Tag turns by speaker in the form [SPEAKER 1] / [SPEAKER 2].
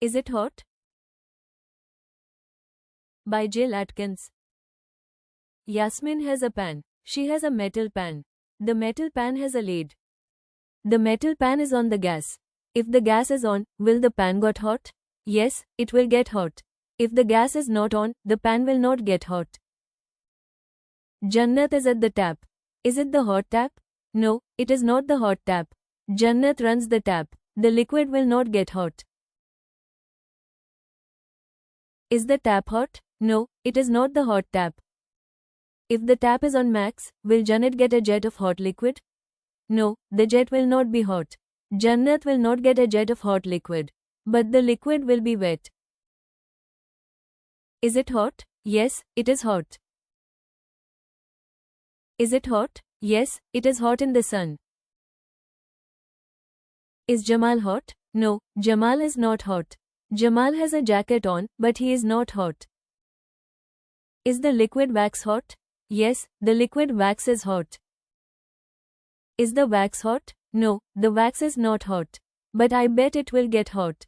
[SPEAKER 1] Is it hot? By Jill Atkins. Yasmin has a pan. She has a metal pan. The metal pan has a lid. The metal pan is on the gas. If the gas is on, will the pan get hot? Yes, it will get hot. If the gas is not on, the pan will not get hot. Jannat is at the tap. Is it the hot tap? No, it is not the hot tap. Jannat runs the tap. The liquid will not get hot. Is the tap hot? No, it is not the hot tap. If the tap is on max, will Jannat get a jet of hot liquid? No, the jet will not be hot. Jannat will not get a jet of hot liquid. But the liquid will be wet. Is it hot? Yes, it is hot. Is it hot? Yes, it is hot in the sun. Is Jamal hot? No, Jamal is not hot. Jamal has a jacket on, but he is not hot. Is the liquid wax hot? Yes, the liquid wax is hot. Is the wax hot? No, the wax is not hot. But I bet it will get hot.